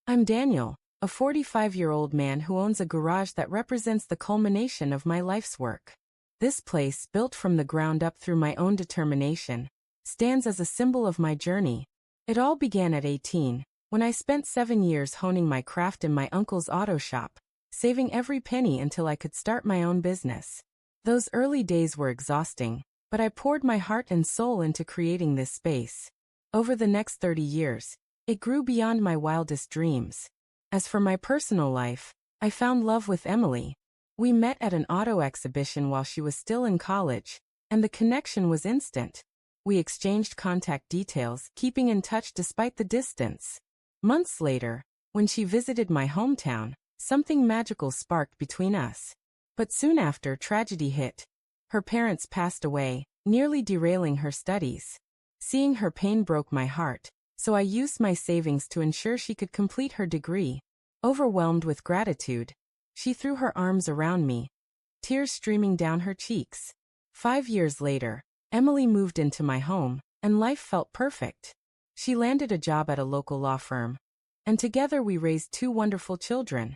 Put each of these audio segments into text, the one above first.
I'm Daniel, a 45-year-old man who owns a garage that represents the culmination of my life's work. This place, built from the ground up through my own determination, stands as a symbol of my journey. It all began at 18, when I spent 7 years honing my craft in my uncle's auto shop, saving every penny until I could start my own business. Those early days were exhausting, but I poured my heart and soul into creating this space. Over the next 30 years, it grew beyond my wildest dreams. As for my personal life, I found love with Emily. We met at an auto exhibition while she was still in college, and the connection was instant. We exchanged contact details, keeping in touch despite the distance. Months later, when she visited my hometown, something magical sparked between us. But soon after, tragedy hit. Her parents passed away, nearly derailing her studies. Seeing her pain broke my heart, so I used my savings to ensure she could complete her degree. Overwhelmed with gratitude, she threw her arms around me, tears streaming down her cheeks. 5 years later, Emily moved into my home, and life felt perfect. She landed a job at a local law firm, and together we raised 2 wonderful children.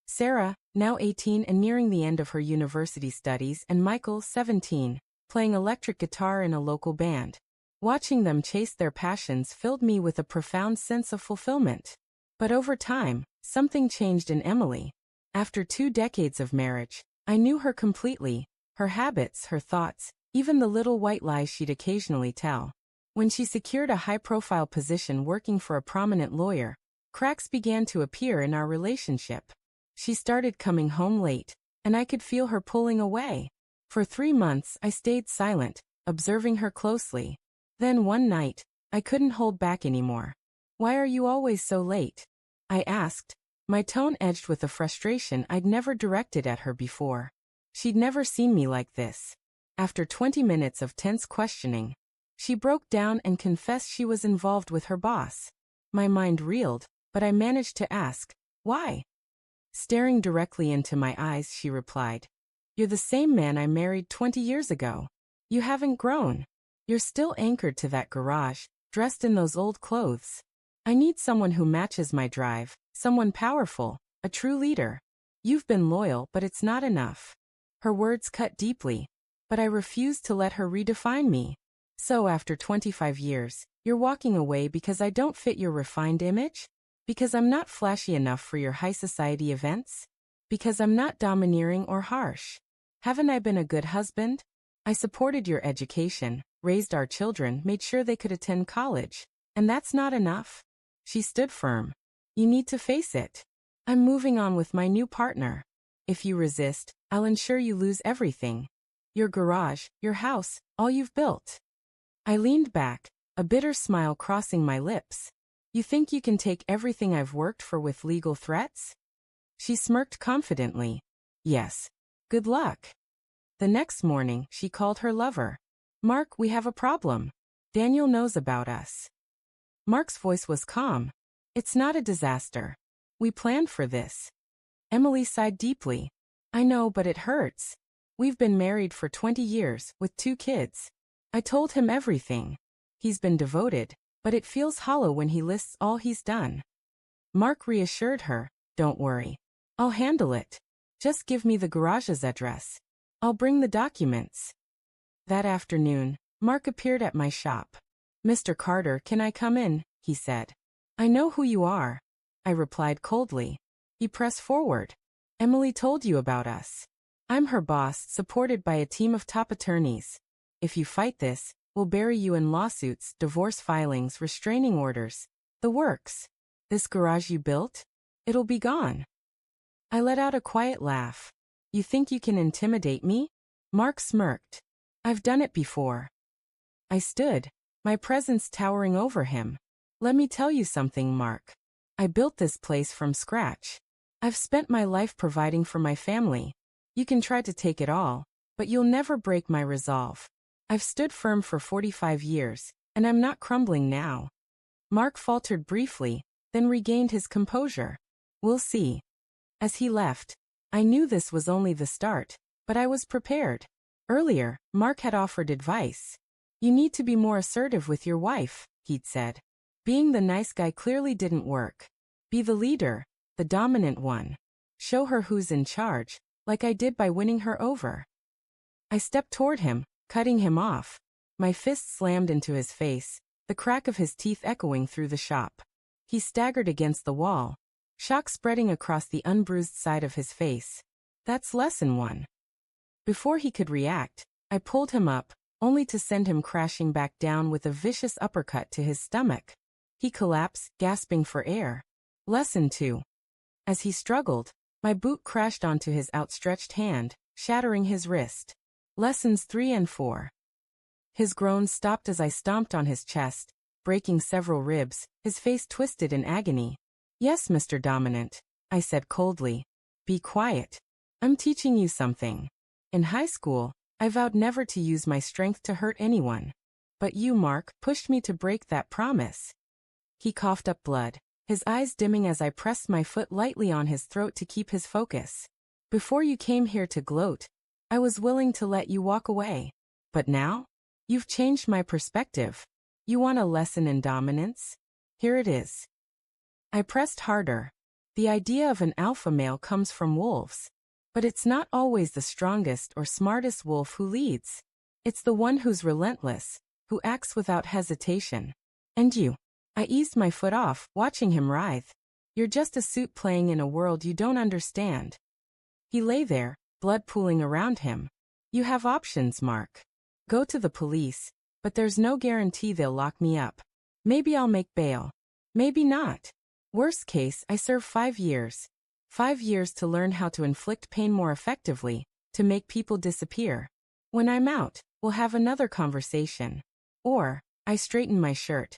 Sarah, now 18 and nearing the end of her university studies, and Michael, 17, playing electric guitar in a local band. Watching them chase their passions filled me with a profound sense of fulfillment. But over time, something changed in Emily. After 2 decades of marriage, I knew her completely, her habits, her thoughts, even the little white lies she'd occasionally tell. When she secured a high-profile position working for a prominent lawyer, cracks began to appear in our relationship. She started coming home late, and I could feel her pulling away. For 3 months, I stayed silent, observing her closely. Then one night, I couldn't hold back anymore. "Why are you always so late?" I asked, my tone edged with a frustration I'd never directed at her before. She'd never seen me like this. After 20 minutes of tense questioning, she broke down and confessed she was involved with her boss. My mind reeled, but I managed to ask, "Why?" Staring directly into my eyes, she replied, "You're the same man I married 20 years ago. You haven't grown. You're still anchored to that garage, dressed in those old clothes. I need someone who matches my drive, someone powerful, a true leader. You've been loyal, but it's not enough." Her words cut deeply, but I refused to let her redefine me. "So after 25 years, you're walking away because I don't fit your refined image? Because I'm not flashy enough for your high society events? Because I'm not domineering or harsh? Haven't I been a good husband? I supported your education, raised our children, made sure they could attend college. And that's not enough?" She stood firm. "You need to face it. I'm moving on with my new partner. If you resist, I'll ensure you lose everything. Your garage, your house, all you've built." I leaned back, a bitter smile crossing my lips. "You think you can take everything I've worked for with legal threats?" She smirked confidently. "Yes. Good luck." The next morning, she called her lover. "Mark, we have a problem. Daniel knows about us." Mark's voice was calm. "It's not a disaster. We planned for this." Emily sighed deeply. "I know, but it hurts. We've been married for 20 years, with 2 kids. I told him everything. He's been devoted, but it feels hollow when he lists all he's done." Mark reassured her, "Don't worry. I'll handle it. Just give me the garage's address. I'll bring the documents." That afternoon, Mark appeared at my shop. "Mr. Carter, can I come in?" he said. "I know who you are," I replied coldly. He pressed forward. "Emily told you about us. I'm her boss, supported by a team of top attorneys. If you fight this, we'll bury you in lawsuits, divorce filings, restraining orders. The works. This garage you built? It'll be gone." I let out a quiet laugh. "You think you can intimidate me?" Mark smirked. "I've done it before." I stood, my presence towering over him. "Let me tell you something, Mark. I built this place from scratch. I've spent my life providing for my family. You can try to take it all, but you'll never break my resolve. I've stood firm for 45 years, and I'm not crumbling now." Mark faltered briefly, then regained his composure. "We'll see." As he left, I knew this was only the start, but I was prepared. Earlier, Mark had offered advice. "You need to be more assertive with your wife," he'd said. Being the nice guy clearly didn't work. Be the leader, the dominant one. Show her who's in charge, like I did by winning her over. I stepped toward him, cutting him off. My fist slammed into his face, the crack of his teeth echoing through the shop. He staggered against the wall, shock spreading across the unbruised side of his face. That's lesson 1. Before he could react, I pulled him up, only to send him crashing back down with a vicious uppercut to his stomach. He collapsed, gasping for air. Lesson 2. As he struggled, my boot crashed onto his outstretched hand, shattering his wrist. Lessons 3 and 4. His groans stopped as I stomped on his chest, breaking several ribs, his face twisted in agony. Yes, Mr. Dominant, I said coldly. Be quiet. I'm teaching you something. In high school, I vowed never to use my strength to hurt anyone. But you, Mark, pushed me to break that promise. He coughed up blood, his eyes dimming as I pressed my foot lightly on his throat to keep his focus. Before you came here to gloat, I was willing to let you walk away. But now? You've changed my perspective. You want a lesson in dominance? Here it is. I pressed harder. The idea of an alpha male comes from wolves. But it's not always the strongest or smartest wolf who leads. It's the one who's relentless, who acts without hesitation. And you. I eased my foot off, watching him writhe. You're just a suit playing in a world you don't understand. He lay there, blood pooling around him. You have options, Mark. Go to the police, but there's no guarantee they'll lock me up. Maybe I'll make bail. Maybe not. Worst case, I serve 5 years. 5 years to learn how to inflict pain more effectively, to make people disappear. When I'm out, we'll have another conversation. Or, I straighten my shirt.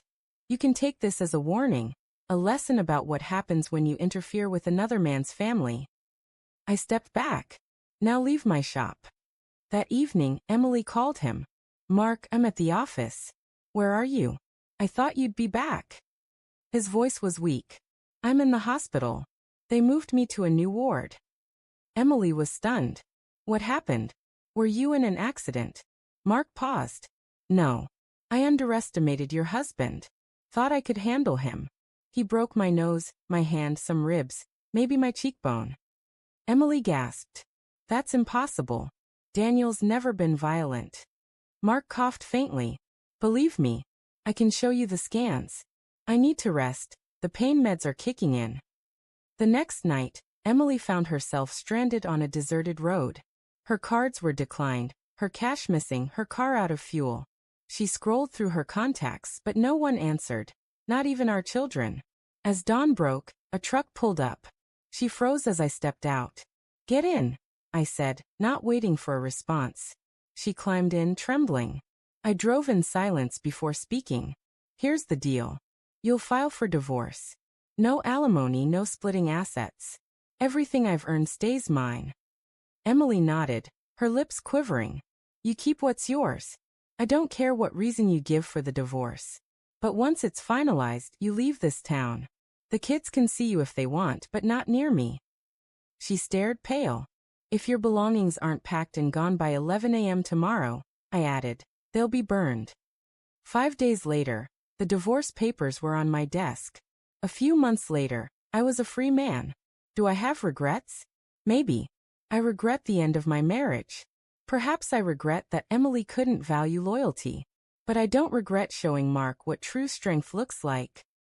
You can take this as a warning, a lesson about what happens when you interfere with another man's family. I stepped back. Now leave my shop. That evening, Emily called him. Mark, I'm at the office. Where are you? I thought you'd be back. His voice was weak. I'm in the hospital. They moved me to a new ward. Emily was stunned. What happened? Were you in an accident? Mark paused. No. I underestimated your husband. Thought I could handle him. He broke my nose, my hand, some ribs, maybe my cheekbone. Emily gasped. That's impossible. Daniel's never been violent. Mark coughed faintly. Believe me, I can show you the scans. I need to rest. The pain meds are kicking in. The next night, Emily found herself stranded on a deserted road. Her cards were declined, her cash missing, her car out of fuel. She scrolled through her contacts, but no one answered, not even our children. As dawn broke, a truck pulled up. She froze as I stepped out. Get in, I said, not waiting for a response. She climbed in, trembling. I drove in silence before speaking. Here's the deal. You'll file for divorce. No alimony, no splitting assets. Everything I've earned stays mine. Emily nodded, her lips quivering. You keep what's yours. I don't care what reason you give for the divorce. But once it's finalized, you leave this town. The kids can see you if they want, but not near me. She stared, pale. If your belongings aren't packed and gone by 11 a.m. tomorrow, I added, they'll be burned. 5 days later, the divorce papers were on my desk. A few months later, I was a free man. Do I have regrets? Maybe. I regret the end of my marriage. Perhaps I regret that Emily couldn't value loyalty. But I don't regret showing Mark what true strength looks like.